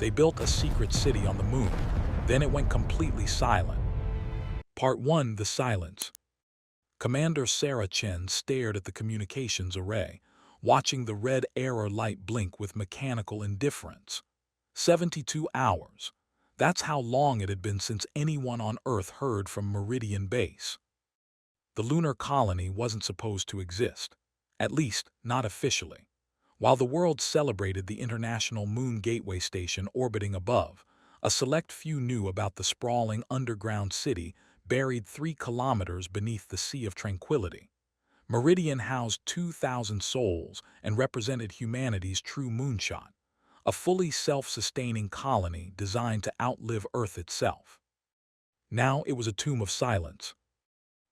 They built a secret city on the moon. Then it went completely silent. Part 1: The Silence. Commander Sarah Chen stared at the communications array, watching the red error light blink with mechanical indifference. 72 hours. That's how long it had been since anyone on Earth heard from Meridian Base. The lunar colony wasn't supposed to exist, at least not officially. While the world celebrated the International Moon Gateway Station orbiting above, a select few knew about the sprawling underground city buried 3 kilometers beneath the Sea of Tranquility. Meridian housed 2,000 souls and represented humanity's true moonshot, a fully self-sustaining colony designed to outlive Earth itself. Now it was a tomb of silence.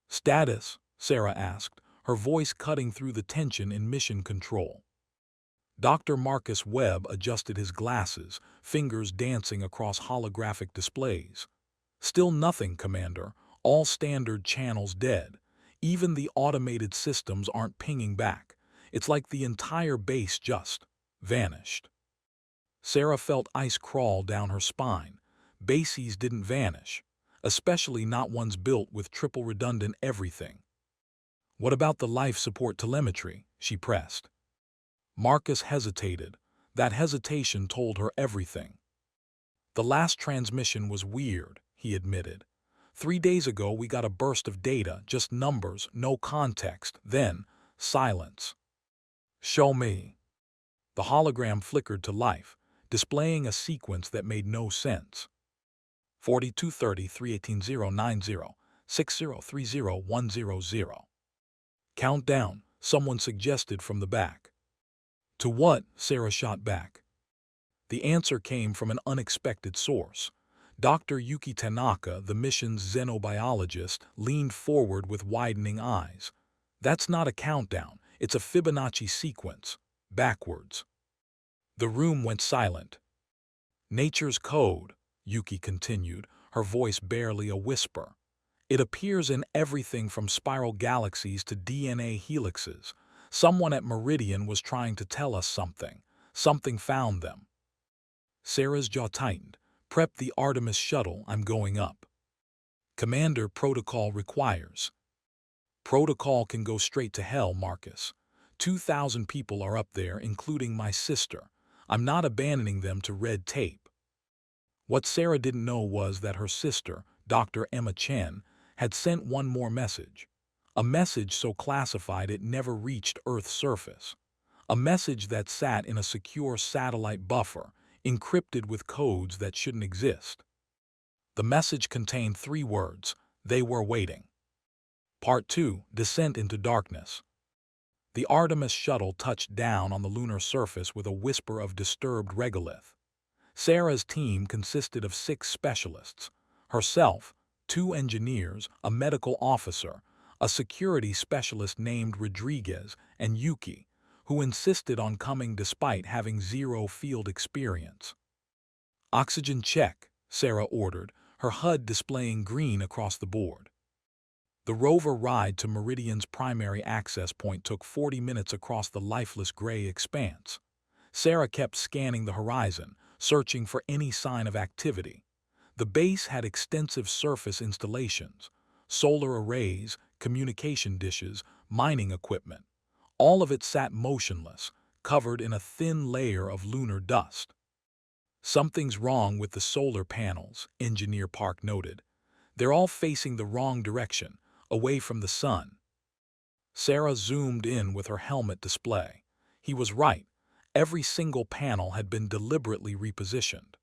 "Status?" Sarah asked, her voice cutting through the tension in mission control. Dr. Marcus Webb adjusted his glasses, fingers dancing across holographic displays. "Still nothing, Commander. All standard channels dead. Even the automated systems aren't pinging back. It's like the entire base just vanished." Sarah felt ice crawl down her spine. Bases didn't vanish, especially not ones built with triple redundant everything. "What about the life support telemetry?" she pressed. Marcus hesitated. That hesitation told her everything. "The last transmission was weird," he admitted. 3 days ago we got a burst of data, just numbers, no context. Then, silence. "Show me." The hologram flickered to life, displaying a sequence that made no sense. 4230 318 090 6030 100. "Countdown," someone suggested from the back. "To what?" Sarah shot back. The answer came from an unexpected source. Dr. Yuki Tanaka, the mission's xenobiologist, leaned forward with widening eyes. "That's not a countdown, it's a Fibonacci sequence. Backwards." The room went silent. "Nature's code," Yuki continued, her voice barely a whisper. "It appears in everything from spiral galaxies to DNA helixes. Someone at Meridian was trying to tell us something. Something found them." Sarah's jaw tightened. "Prep the Artemis shuttle, I'm going up." "Commander, protocol requires." "Protocol can go straight to hell, Marcus. 2,000 people are up there, including my sister. I'm not abandoning them to red tape." What Sarah didn't know was that her sister, Dr. Emma Chen, had sent one more message. A message so classified it never reached Earth's surface. A message that sat in a secure satellite buffer, encrypted with codes that shouldn't exist. The message contained 3 words: "They were waiting." Part 2: Descent into Darkness. The Artemis shuttle touched down on the lunar surface with a whisper of disturbed regolith. Sarah's team consisted of 6 specialists: herself, 2 engineers, a medical officer, a security specialist named Rodriguez, and Yuki, who insisted on coming despite having 0 field experience. "Oxygen check," Sarah ordered, her HUD displaying green across the board. The rover ride to Meridian's primary access point took 40 minutes across the lifeless gray expanse. Sarah kept scanning the horizon, searching for any sign of activity. The base had extensive surface installations: solar arrays, communication dishes, mining equipment. All of it sat motionless, covered in a thin layer of lunar dust. "Something's wrong with the solar panels," Engineer Park noted. "They're all facing the wrong direction, away from the sun." Sarah zoomed in with her helmet display. He was right. Every single panel had been deliberately repositioned.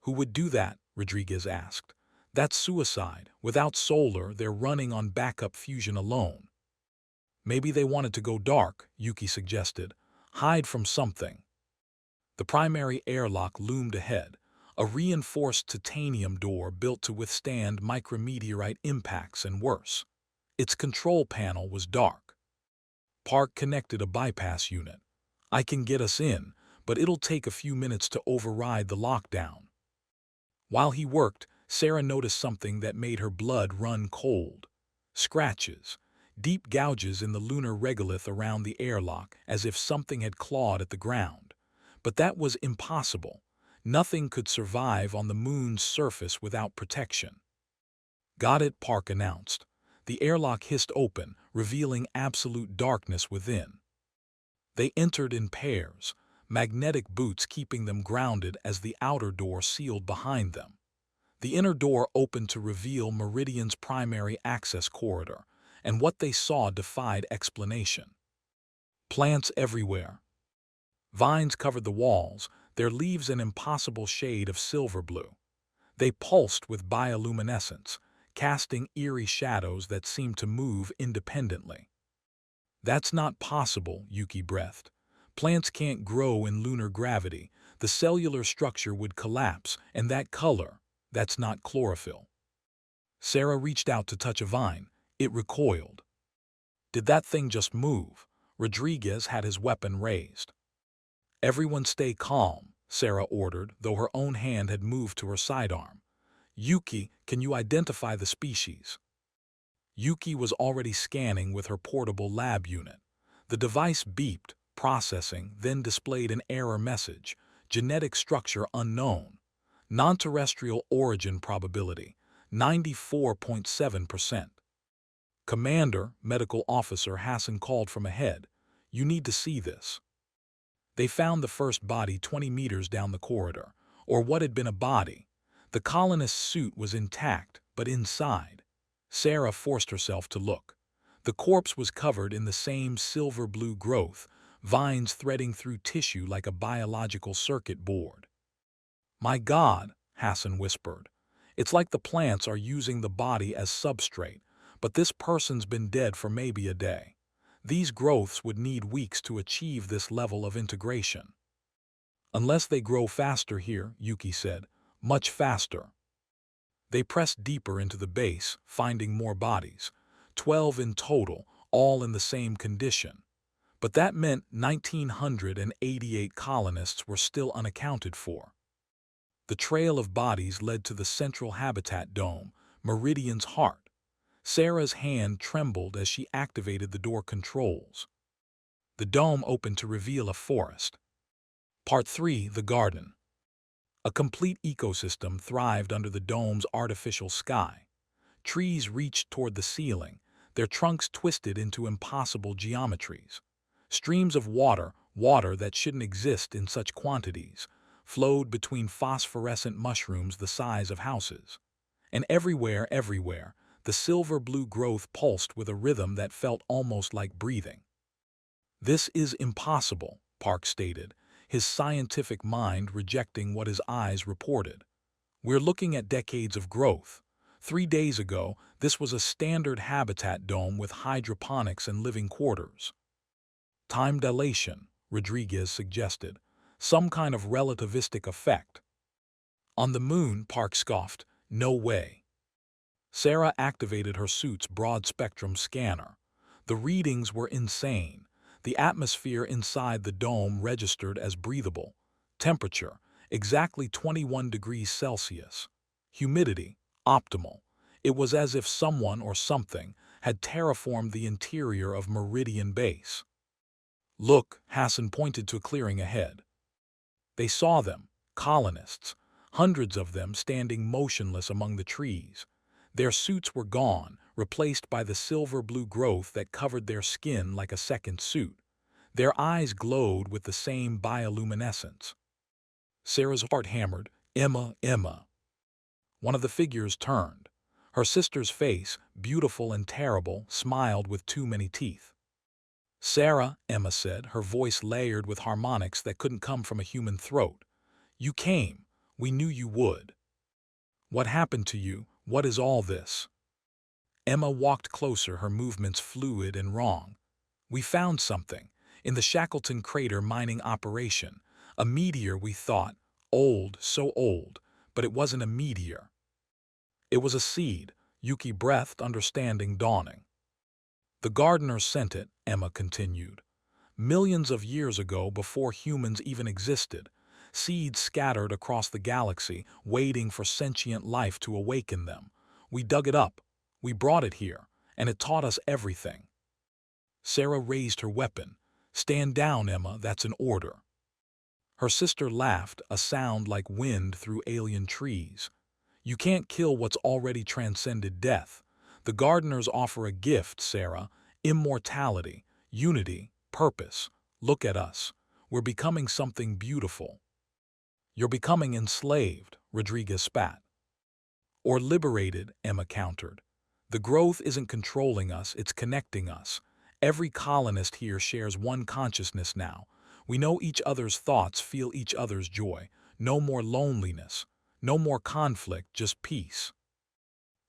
"Who would do that?" Rodriguez asked. "That's suicide. Without solar, they're running on backup fusion alone." "Maybe they wanted to go dark," Yuki suggested. "Hide from something." The primary airlock loomed ahead, a reinforced titanium door built to withstand micrometeorite impacts and worse. Its control panel was dark. Park connected a bypass unit. "I can get us in, but it'll take a few minutes to override the lockdown." While he worked, Sarah noticed something that made her blood run cold. Scratches. Deep gouges in the lunar regolith around the airlock, as if something had clawed at the ground. But that was impossible. Nothing could survive on the moon's surface without protection. "Got it," Park announced. The airlock hissed open, revealing absolute darkness within. They entered in pairs, magnetic boots keeping them grounded as the outer door sealed behind them. The inner door opened to reveal Meridian's primary access corridor, and what they saw defied explanation. Plants everywhere. Vines covered the walls, their leaves an impossible shade of silver blue. They pulsed with bioluminescence, casting eerie shadows that seemed to move independently. "That's not possible," Yuki breathed. "Plants can't grow in lunar gravity. The cellular structure would collapse, and that color, that's not chlorophyll." Sarah reached out to touch a vine. It recoiled. "Did that thing just move?" Rodriguez had his weapon raised. "Everyone stay calm," Sarah ordered, though her own hand had moved to her sidearm. "Yuki, can you identify the species?" Yuki was already scanning with her portable lab unit. The device beeped, processing, then displayed an error message. Genetic structure unknown. Non-terrestrial origin probability, 94.7%. "Commander," Medical Officer Hassan called from ahead, "you need to see this." They found the first body 20 meters down the corridor, or what had been a body. The colonist's suit was intact, but inside. Sarah forced herself to look. The corpse was covered in the same silver-blue growth, vines threading through tissue like a biological circuit board. "My God," Hassan whispered. "It's like the plants are using the body as substrate, but this person's been dead for maybe a day. These growths would need weeks to achieve this level of integration." "Unless they grow faster here," Yuki said. "Much faster." They pressed deeper into the base, finding more bodies. 12 in total, all in the same condition. But that meant 1,988 colonists were still unaccounted for. The trail of bodies led to the central habitat dome, Meridian's heart. Sarah's hand trembled as she activated the door controls. The dome opened to reveal a forest. Part 3: The Garden. A complete ecosystem thrived under the dome's artificial sky. Trees reached toward the ceiling, their trunks twisted into impossible geometries. Streams of water that shouldn't exist in such quantities, flowed between phosphorescent mushrooms the size of houses. And everywhere, the silver-blue growth pulsed with a rhythm that felt almost like breathing. "This is impossible," Park stated, his scientific mind rejecting what his eyes reported. "We're looking at decades of growth. 3 days ago, this was a standard habitat dome with hydroponics and living quarters." "Time dilation," Rodriguez suggested. "Some kind of relativistic effect." "On the moon," Park scoffed. "No way." Sarah activated her suit's broad-spectrum scanner. The readings were insane. The atmosphere inside the dome registered as breathable. Temperature, exactly 21 degrees Celsius. Humidity, optimal. It was as if someone or something had terraformed the interior of Meridian Base. "Look," Hassan pointed to a clearing ahead. They saw them, colonists, hundreds of them standing motionless among the trees. Their suits were gone, replaced by the silver-blue growth that covered their skin like a second suit. Their eyes glowed with the same bioluminescence. Sarah's heart hammered. "Emma, Emma." One of the figures turned. Her sister's face, beautiful and terrible, smiled with too many teeth. "Sarah," Emma said, her voice layered with harmonics that couldn't come from a human throat. "You came. We knew you would. What happened to you? What is all this?" Emma walked closer, her movements fluid and wrong. "We found something. In the Shackleton crater mining operation. A meteor, we thought. Old, so old. But it wasn't a meteor. It was a seed." Yuki breathed, understanding dawning. "The gardener sent it," Emma continued. "Millions of years ago, before humans even existed. Seeds scattered across the galaxy, waiting for sentient life to awaken them. We dug it up. We brought it here, and it taught us everything." Sarah raised her weapon. "Stand down, Emma, that's an order." Her sister laughed, a sound like wind through alien trees. You can't kill what's already transcended death. The gardeners offer a gift, Sarah. Immortality, unity, purpose. Look at us. We're becoming something beautiful. You're becoming enslaved, Rodriguez spat. Or liberated, Emma countered. The growth isn't controlling us, it's connecting us. Every colonist here shares one consciousness now. We know each other's thoughts, feel each other's joy. No more loneliness. No more conflict, just peace.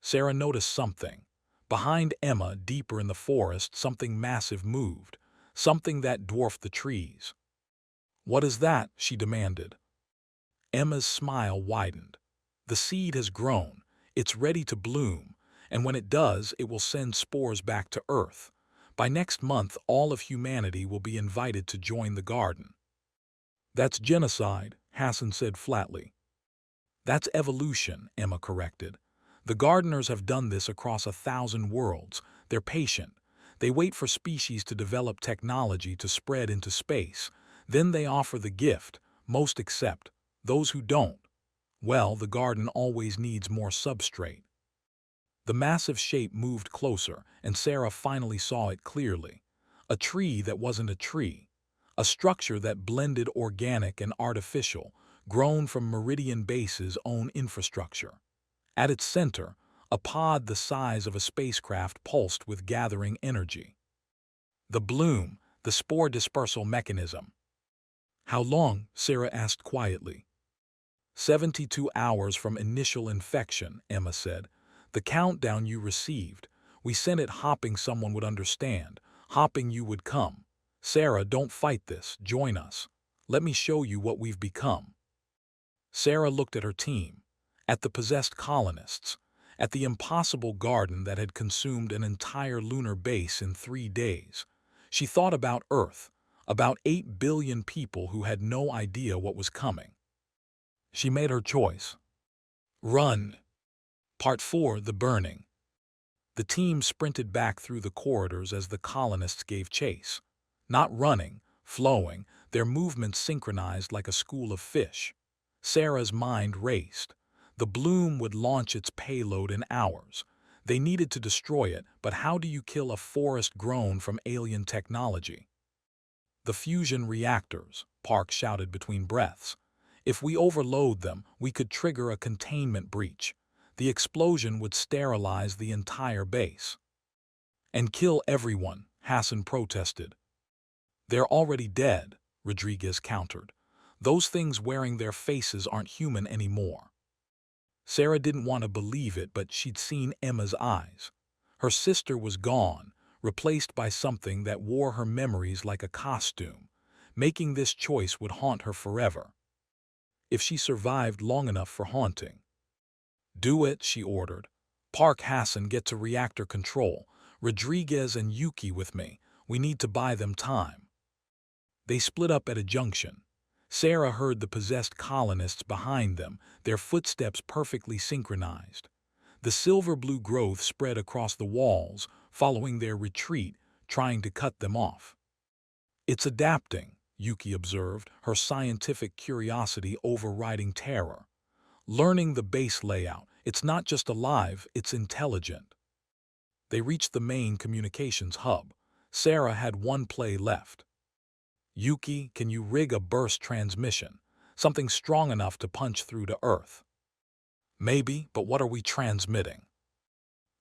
Sarah noticed something. Behind Emma, deeper in the forest, something massive moved. Something that dwarfed the trees. What is that? She demanded. Emma's smile widened. The seed has grown. It's ready to bloom. And when it does, it will send spores back to Earth. By next month, all of humanity will be invited to join the garden. That's genocide, Hassan said flatly. That's evolution, Emma corrected. The gardeners have done this across 1,000 worlds. They're patient. They wait for species to develop technology to spread into space. Then they offer the gift. Most accept. Those who don't, well, the garden always needs more substrate. The massive shape moved closer, and Sarah finally saw it clearly. A tree that wasn't a tree. A structure that blended organic and artificial, grown from Meridian Base's own infrastructure. At its center, a pod the size of a spacecraft pulsed with gathering energy. The bloom, the spore dispersal mechanism. How long? Sarah asked quietly. 72 hours from initial infection, Emma said. The countdown you received. We sent it hoping someone would understand, hoping you would come. Sarah, don't fight this. Join us. Let me show you what we've become. Sarah looked at her team, at the possessed colonists, at the impossible garden that had consumed an entire lunar base in 3 days. She thought about Earth, about 8 billion people who had no idea what was coming. She made her choice. Run. Part 4, The Burning. The team sprinted back through the corridors as the colonists gave chase. Not running, flowing, their movements synchronized like a school of fish. Sarah's mind raced. The bloom would launch its payload in hours. They needed to destroy it, but how do you kill a forest grown from alien technology? The fusion reactors, Park shouted between breaths. If we overload them, we could trigger a containment breach. The explosion would sterilize the entire base. And kill everyone, Hassan protested. They're already dead, Rodriguez countered. Those things wearing their faces aren't human anymore. Sarah didn't want to believe it, but she'd seen Emma's eyes. Her sister was gone, replaced by something that wore her memories like a costume. Making this choice would haunt her forever. If she survived long enough for haunting. Do it, she ordered. Park, Hassan, get to reactor control. Rodriguez and Yuki with me. We need to buy them time. They split up at a junction. Sarah heard the possessed colonists behind them, their footsteps perfectly synchronized. The silver-blue growth spread across the walls, following their retreat, trying to cut them off. It's adapting, Yuki observed, her scientific curiosity overriding terror. Learning the base layout, it's not just alive, it's intelligent. They reached the main communications hub. Sarah had one play left. Yuki, can you rig a burst transmission? Something strong enough to punch through to Earth. Maybe, but what are we transmitting?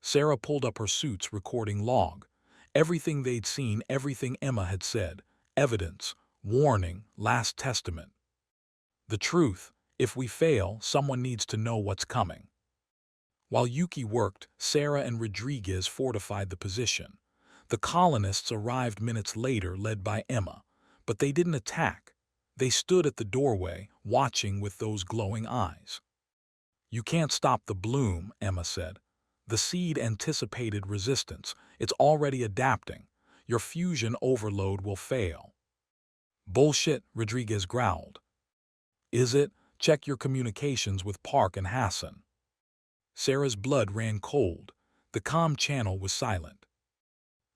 Sarah pulled up her suit's recording log. Everything they'd seen, everything Emma had said. Evidence, warning, last testament. The truth. If we fail, someone needs to know what's coming. While Yuki worked, Sarah and Rodriguez fortified the position. The colonists arrived minutes later, led by Emma, but they didn't attack. They stood at the doorway, watching with those glowing eyes. You can't stop the bloom, Emma said. The seed anticipated resistance. It's already adapting. Your fusion overload will fail. Bullshit, Rodriguez growled. Is it? Check your communications with Park and Hassan. Sarah's blood ran cold. The comm channel was silent.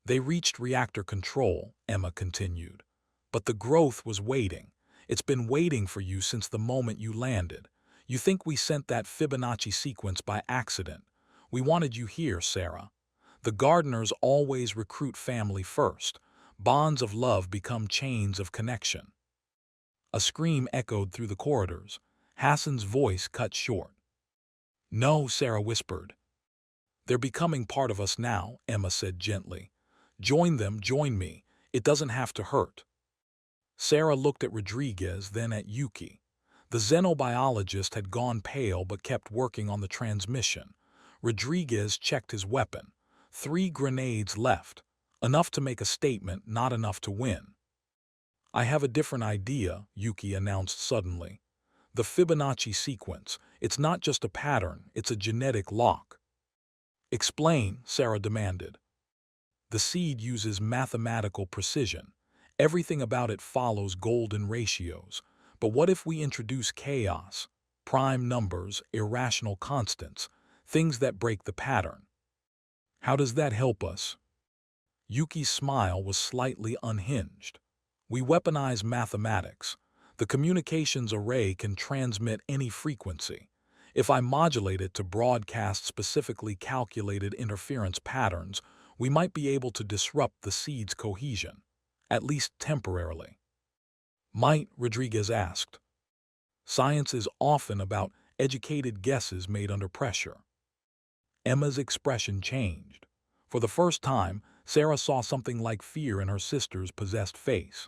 They reached reactor control, Emma continued. But the growth was waiting. It's been waiting for you since the moment you landed. You think we sent that Fibonacci sequence by accident. We wanted you here, Sarah. The gardeners always recruit family first. Bonds of love become chains of connection." A scream echoed through the corridors. Hassan's voice cut short. "No," Sarah whispered. "They're becoming part of us now," Emma said gently. "Join them, join me. It doesn't have to hurt." Sarah looked at Rodriguez, then at Yuki. The xenobiologist had gone pale but kept working on the transmission. Rodriguez checked his weapon. 3 grenades left. Enough to make a statement, not enough to win. "I have a different idea," Yuki announced suddenly. "The Fibonacci sequence. It's not just a pattern, it's a genetic lock." "Explain," Sarah demanded. "The seed uses mathematical precision. Everything about it follows golden ratios. But what if we introduce chaos, prime numbers, irrational constants, things that break the pattern? How does that help us?" Yuki's smile was slightly unhinged. "We weaponize mathematics. The communications array can transmit any frequency. If I modulate it to broadcast specifically calculated interference patterns, we might be able to disrupt the seed's cohesion, at least temporarily." "Might?" Rodriguez asked. "Science is often about educated guesses made under pressure." Emma's expression changed. For the first time, Sarah saw something like fear in her sister's possessed face.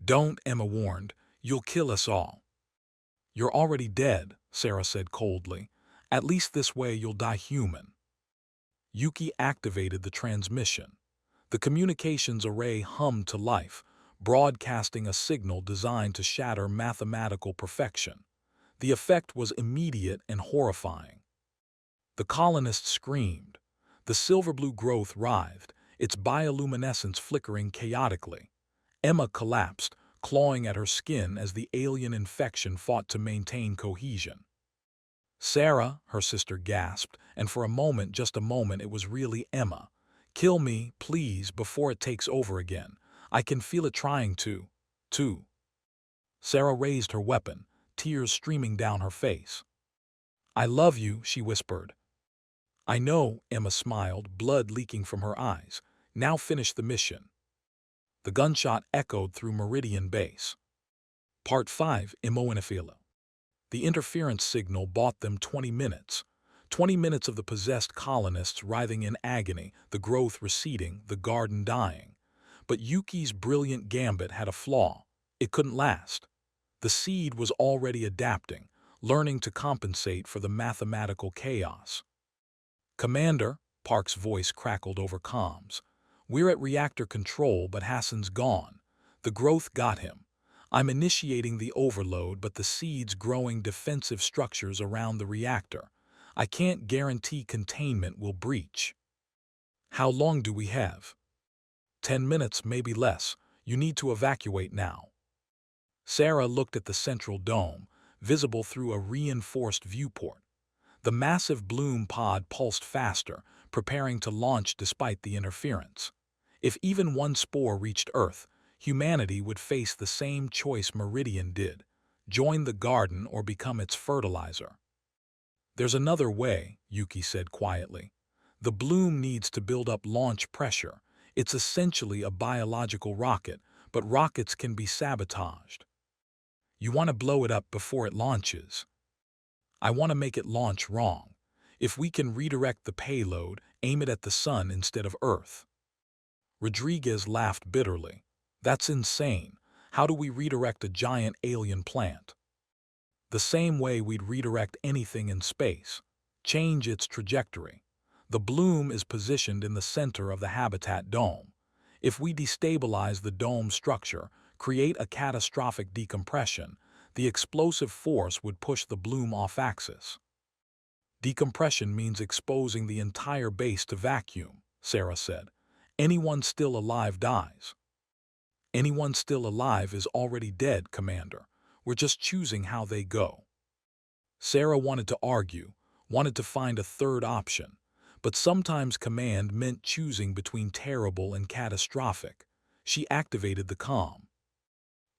"Don't," Emma warned. "You'll kill us all." "You're already dead," Sarah said coldly. "At least this way you'll die human." Yuki activated the transmission. The communications array hummed to life, broadcasting a signal designed to shatter mathematical perfection. The effect was immediate and horrifying. The colonists screamed. The silver-blue growth writhed, its bioluminescence flickering chaotically. Emma collapsed, clawing at her skin as the alien infection fought to maintain cohesion. "Sarah," her sister gasped, and for a moment, just a moment, it was really Emma. "Kill me, please, before it takes over again. I can feel it trying to. Sarah raised her weapon, tears streaming down her face. "I love you," she whispered. "I know," Emma smiled, blood leaking from her eyes. "Now finish the mission." The gunshot echoed through Meridian Base. Part 5, Imoenifila. The interference signal bought them 20 minutes. 20 minutes of the possessed colonists writhing in agony, the growth receding, the garden dying. But Yuki's brilliant gambit had a flaw. It couldn't last. The seed was already adapting, learning to compensate for the mathematical chaos. "Commander," Park's voice crackled over comms. "We're at reactor control, but Hassan's gone. The growth got him. I'm initiating the overload, but the seed's growing defensive structures around the reactor. I can't guarantee containment will breach." "How long do we have?" 10 minutes, maybe less. You need to evacuate now." Sarah looked at the central dome, visible through a reinforced viewport. The massive bloom pod pulsed faster, preparing to launch despite the interference. If even one spore reached Earth, humanity would face the same choice Meridian did: join the garden or become its fertilizer. "There's another way," Yuki said quietly. "The bloom needs to build up launch pressure. It's essentially a biological rocket, but rockets can be sabotaged. You want to blow it up before it launches. I want to make it launch wrong. If we can redirect the payload, aim it at the sun instead of Earth." Rodriguez laughed bitterly. "That's insane. How do we redirect a giant alien plant?" "The same way we'd redirect anything in space. Change its trajectory. The bloom is positioned in the center of the habitat dome. If we destabilize the dome structure, create a catastrophic decompression, the explosive force would push the bloom off-axis." "Decompression means exposing the entire base to vacuum," Sarah said. "Anyone still alive dies." "Anyone still alive is already dead, Commander. We're just choosing how they go." Sarah wanted to argue, wanted to find a third option. But sometimes command meant choosing between terrible and catastrophic. She activated the comm.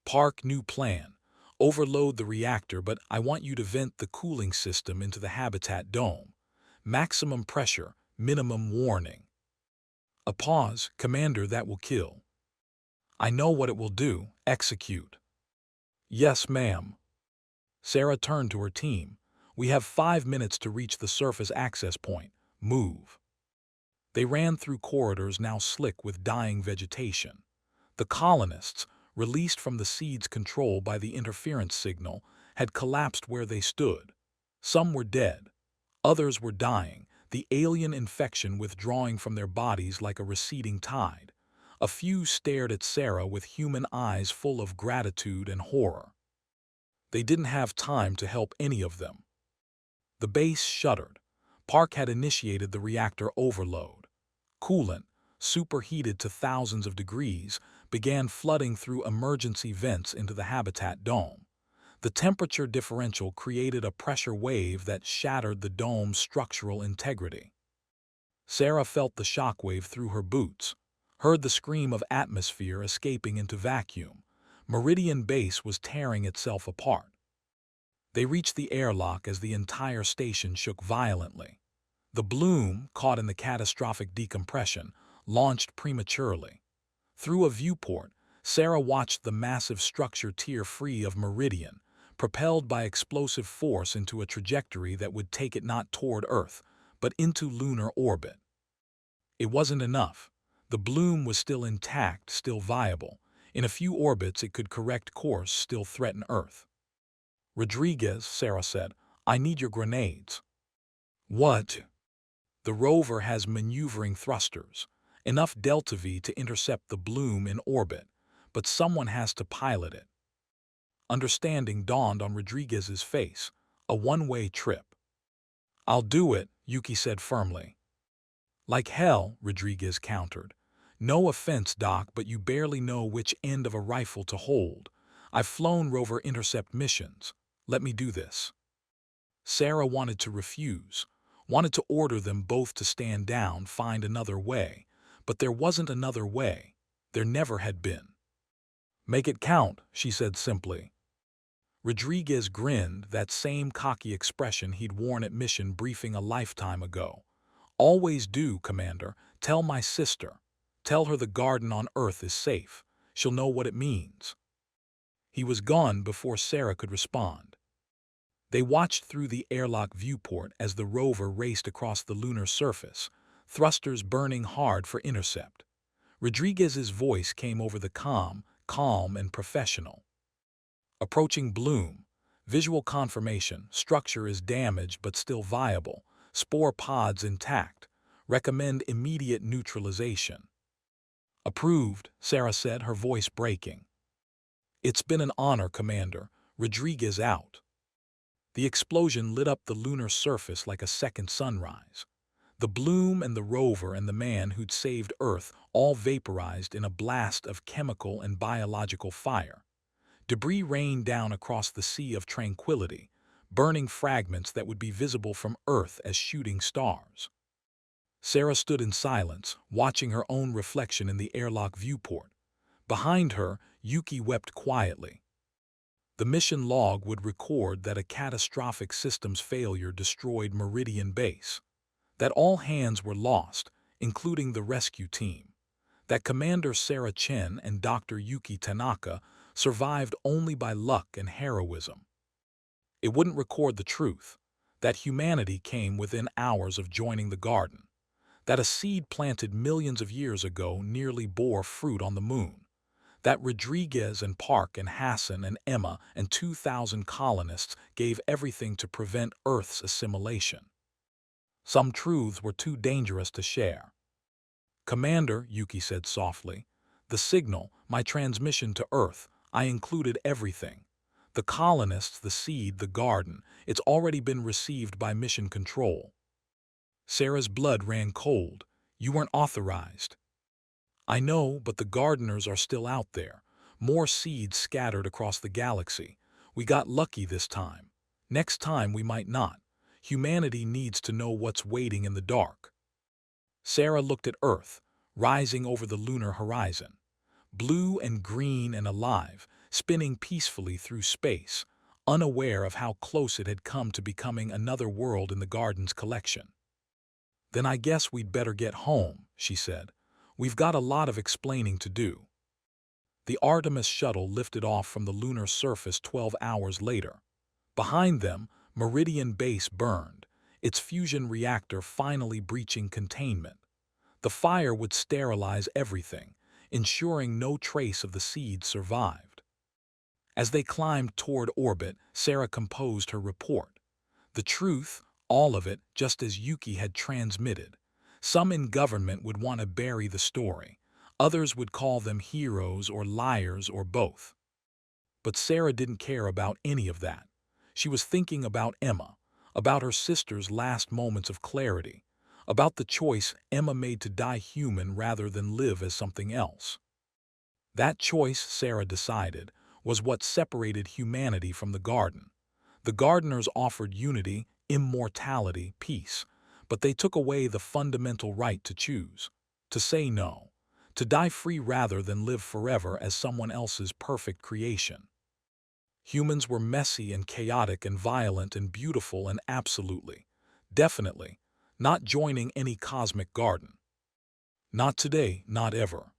Park, new plan. Overload the reactor, but I want you to vent the cooling system into the habitat dome. Maximum pressure, minimum warning. A pause. Commander, that will kill. I know what it will do. Execute. Yes, ma'am. Sarah turned to her team. We have 5 minutes to reach the surface access point. Move. They ran through corridors now slick with dying vegetation. The colonists, released from the seed's control by the interference signal, had collapsed where they stood. Some were dead. Others were dying, the alien infection withdrawing from their bodies like a receding tide. A few stared at Sarah with human eyes full of gratitude and horror. They didn't have time to help any of them. The base shuddered. Park had initiated the reactor overload. Coolant, superheated to thousands of degrees, began flooding through emergency vents into the habitat dome. The temperature differential created a pressure wave that shattered the dome's structural integrity. Sarah felt the shockwave through her boots, heard the scream of atmosphere escaping into vacuum. Meridian Base was tearing itself apart. They reached the airlock as the entire station shook violently. The bloom, caught in the catastrophic decompression, launched prematurely. Through a viewport, Sarah watched the massive structure tear free of Meridian, propelled by explosive force into a trajectory that would take it not toward Earth, but into lunar orbit. It wasn't enough. The bloom was still intact, still viable. In a few orbits it could correct course, still threaten Earth. Rodriguez, Sarah said, I need your grenades. What? The rover has maneuvering thrusters, enough delta V to intercept the bloom in orbit, but someone has to pilot it. Understanding dawned on Rodriguez's face, a one-way trip. I'll do it, Yuki said firmly. Like hell, Rodriguez countered. No offense, Doc, but you barely know which end of a rifle to hold. I've flown rover intercept missions. Let me do this. Sarah wanted to refuse, wanted to order them both to stand down, find another way. But there wasn't another way. There never had been. Make it count, she said simply. Rodriguez grinned, that same cocky expression he'd worn at mission briefing a lifetime ago. Always do, Commander. Tell my sister. Tell her the garden on Earth is safe. She'll know what it means. He was gone before Sarah could respond. They watched through the airlock viewport as the rover raced across the lunar surface, thrusters burning hard for intercept. Rodriguez's voice came over the calm and professional. Approaching bloom. Visual confirmation. Structure is damaged but still viable. Spore pods intact. Recommend immediate neutralization. Approved, Sarah said, her voice breaking. It's been an honor, Commander. Rodriguez out. The explosion lit up the lunar surface like a second sunrise. The bloom and the rover and the man who'd saved Earth all vaporized in a blast of chemical and biological fire. Debris rained down across the sea of tranquility, burning fragments that would be visible from Earth as shooting stars. Sarah stood in silence, watching her own reflection in the airlock viewport. Behind her, Yuki wept quietly. The mission log would record that a catastrophic systems failure destroyed Meridian Base, that all hands were lost, including the rescue team, that Commander Sarah Chen and Dr. Yuki Tanaka survived only by luck and heroism. It wouldn't record the truth, that humanity came within hours of joining the garden, that a seed planted millions of years ago nearly bore fruit on the moon, that Rodriguez and Park and Hassan and Emma and 2,000 colonists gave everything to prevent Earth's assimilation. Some truths were too dangerous to share. Commander, Yuki said softly, the signal, my transmission to Earth, I included everything. The colonists, the seed, the garden, it's already been received by mission control. Sarah's blood ran cold. You weren't authorized. I know, but the gardeners are still out there. More seeds scattered across the galaxy. We got lucky this time. Next time we might not. Humanity needs to know what's waiting in the dark. Sarah looked at Earth, rising over the lunar horizon. Blue and green and alive, spinning peacefully through space, unaware of how close it had come to becoming another world in the garden's collection. "Then I guess we'd better get home," she said. "We've got a lot of explaining to do." The Artemis shuttle lifted off from the lunar surface 12 hours later. Behind them, Meridian Base burned, its fusion reactor finally breaching containment. The fire would sterilize everything, ensuring no trace of the seed survived. As they climbed toward orbit, Sarah composed her report. The truth, all of it, just as Yuki had transmitted. Some in government would want to bury the story. Others would call them heroes or liars or both. But Sarah didn't care about any of that. She was thinking about Emma, about her sister's last moments of clarity, about the choice Emma made to die human rather than live as something else. That choice, Sarah decided, was what separated humanity from the garden. The gardeners offered unity, immortality, peace, but they took away the fundamental right to choose, to say no, to die free rather than live forever as someone else's perfect creation. Humans were messy and chaotic and violent and beautiful and absolutely, definitely, not joining any cosmic garden. Not today, not ever.